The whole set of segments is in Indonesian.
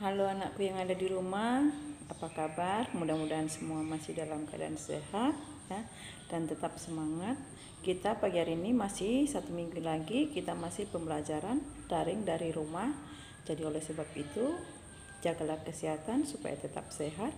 Halo anakku yang ada di rumah, apa kabar? Mudah-mudahan semua masih dalam keadaan sehat ya, dan tetap semangat. Kita pagi hari ini masih 1 minggu lagi, kita masih pembelajaran daring dari rumah. Jadi oleh sebab itu, jagalah kesehatan supaya tetap sehat.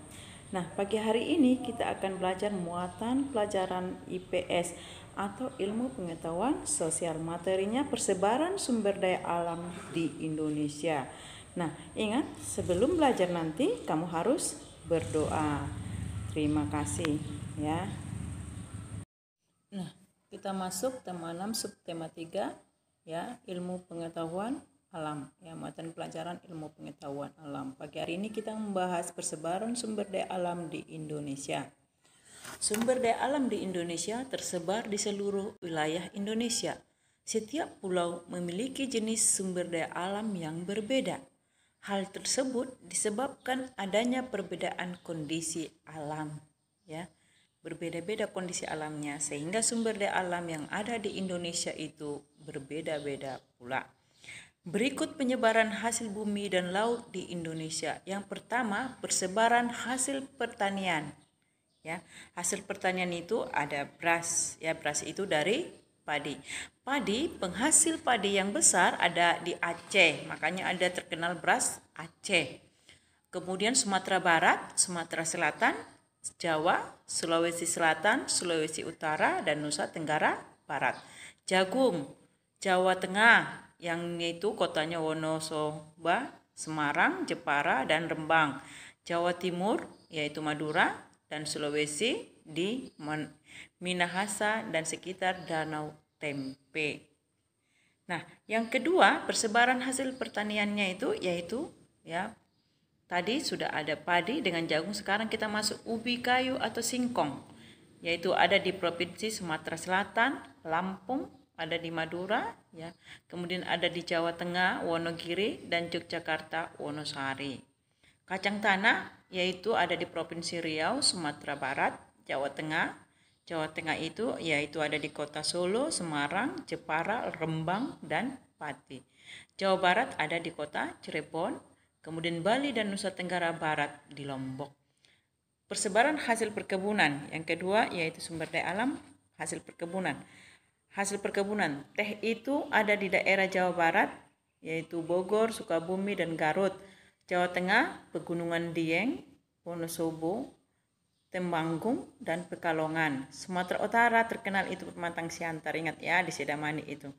Nah, pagi hari ini kita akan belajar muatan pelajaran IPS atau ilmu pengetahuan sosial. Materinya persebaran sumber daya alam di Indonesia. Nah, ingat sebelum belajar nanti kamu harus berdoa. Terima kasih ya. Nah, kita masuk tema 6 subtema 3 ya, ilmu pengetahuan alam ya, muatan pelajaran ilmu pengetahuan alam. Pagi hari ini kita membahas persebaran sumber daya alam di Indonesia. Sumber daya alam di Indonesia tersebar di seluruh wilayah Indonesia. Setiap pulau memiliki jenis sumber daya alam yang berbeda. Hal tersebut disebabkan adanya perbedaan kondisi alam, ya. Berbeda-beda kondisi alamnya sehingga sumber daya alam yang ada di Indonesia itu berbeda-beda pula. Berikut penyebaran hasil bumi dan laut di Indonesia. Yang pertama, persebaran hasil pertanian. Ya, hasil pertanian itu ada beras, ya, beras itu dari padi. Padi, penghasil padi yang besar ada di Aceh, makanya ada terkenal beras Aceh. Kemudian Sumatera Barat, Sumatera Selatan, Jawa, Sulawesi Selatan, Sulawesi Utara, dan Nusa Tenggara Barat. Jagung, Jawa Tengah, yang itu kotanya Wonosobo, Semarang, Jepara, dan Rembang. Jawa Timur, yaitu Madura, dan Sulawesi di Minahasa dan sekitar Danau Tempe. Nah, yang kedua, persebaran hasil pertaniannya itu yaitu ya, tadi sudah ada padi dengan jagung, sekarang kita masuk ubi kayu atau singkong, yaitu ada di Provinsi Sumatera Selatan, Lampung, ada di Madura, ya. Kemudian ada di Jawa Tengah, Wonogiri, dan Yogyakarta, Wonosari. Kacang tanah yaitu ada di Provinsi Riau, Sumatera Barat, Jawa Tengah. Jawa Tengah itu yaitu ada di Kota Solo, Semarang, Jepara, Rembang, dan Pati. Jawa Barat ada di Kota Cirebon, kemudian Bali dan Nusa Tenggara Barat di Lombok. Persebaran hasil perkebunan. Yang kedua yaitu sumber daya alam hasil perkebunan. Hasil perkebunan, teh itu ada di daerah Jawa Barat, yaitu Bogor, Sukabumi, dan Garut. Jawa Tengah, Pegunungan Dieng, Wonosobo, Temanggung, dan Pekalongan. Sumatera Utara terkenal itu Pematang Siantar, ingat ya, di Sedamani itu.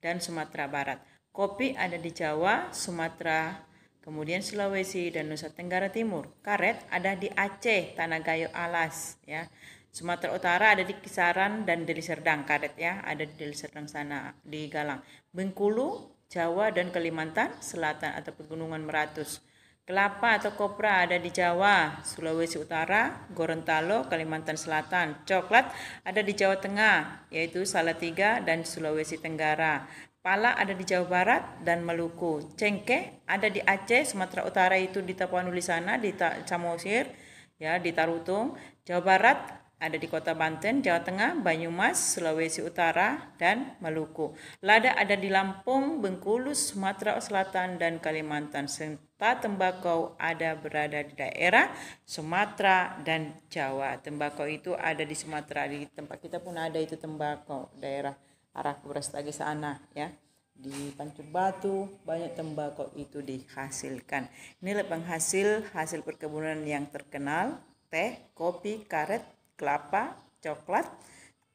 Dan Sumatera Barat. Kopi ada di Jawa, Sumatera, kemudian Sulawesi, dan Nusa Tenggara Timur. Karet ada di Aceh, Tanah Gayo Alas, ya. Sumatera Utara ada di Kisaran dan Deli Serdang, karet ya, ada di Deli Serdang sana, di Galang. Bengkulu, Jawa, dan Kalimantan Selatan atau Pegunungan Meratus. Kelapa atau kopra ada di Jawa, Sulawesi Utara, Gorontalo, Kalimantan Selatan. Coklat ada di Jawa Tengah, yaitu Salatiga dan Sulawesi Tenggara. Pala ada di Jawa Barat dan Maluku. Cengkeh ada di Aceh, Sumatera Utara itu di Tapanuli sana, di Samosir, ya, di Tarutung. Jawa Barat ada di Kota Banten, Jawa Tengah, Banyumas, Sulawesi Utara, dan Maluku. Lada ada di Lampung, Bengkulu, Sumatera Selatan, dan Kalimantan. Serta tembakau ada berada di daerah Sumatera dan Jawa. Tembakau itu ada di Sumatera, di tempat kita pun ada itu tembakau, daerah arah Brastagi sana ya. Di Pancur Batu banyak tembakau itu dihasilkan. Inilah penghasil hasil perkebunan yang terkenal: teh, kopi, karet, kelapa, coklat,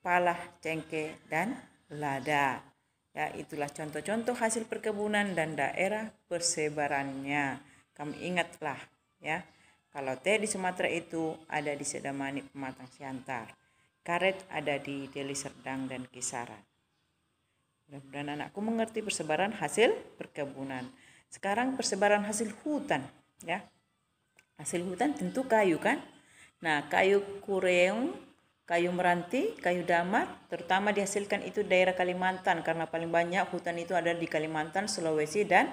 pala, cengkeh, dan lada. Ya, itulah contoh-contoh hasil perkebunan dan daerah persebarannya. Kamu ingatlah ya. Kalau teh di Sumatera itu ada di Sedamani, Pematang Siantar. Karet ada di Deli Serdang dan Kisaran. Mudah-mudahan anakku mengerti persebaran hasil perkebunan. Sekarang persebaran hasil hutan ya. Hasil hutan tentu kayu kan. Nah, kayu kureung, kayu meranti, kayu damar terutama dihasilkan itu daerah Kalimantan, karena paling banyak hutan itu ada di Kalimantan, Sulawesi, dan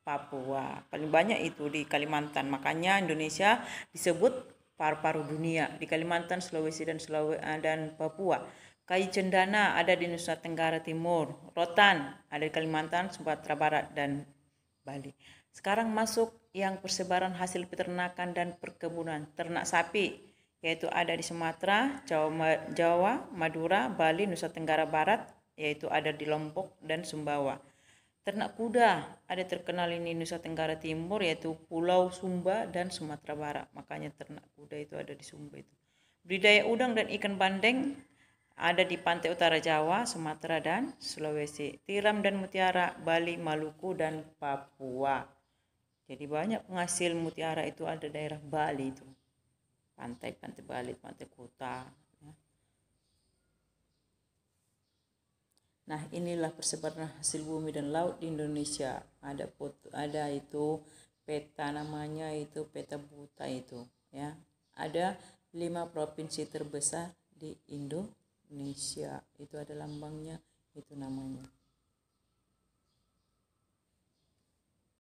Papua. Paling banyak itu di Kalimantan. Makanya Indonesia disebut paru-paru dunia di Kalimantan, Sulawesi, dan Papua. Kayu cendana ada di Nusa Tenggara Timur. Rotan ada di Kalimantan, Sumatera Barat, dan Bali. Sekarang masuk yang persebaran hasil peternakan dan perkebunan. Ternak sapi, yaitu ada di Sumatera, Jawa, Madura, Bali, Nusa Tenggara Barat, yaitu ada di Lombok dan Sumbawa. Ternak kuda ada terkenal ini Nusa Tenggara Timur, yaitu Pulau Sumba dan Sumatera Barat. Makanya ternak kuda itu ada di Sumba itu. Budidaya udang dan ikan bandeng ada di pantai utara Jawa, Sumatera dan Sulawesi. Tiram dan mutiara Bali, Maluku dan Papua. Jadi banyak penghasil mutiara itu ada daerah Bali itu. Pantai Bali, pantai kota. Nah, inilah persebaran hasil bumi dan laut di Indonesia. Ada foto, ada itu peta, namanya itu peta buta itu, ya. Ada 5 provinsi terbesar di Indonesia. Itu ada lambangnya, itu namanya.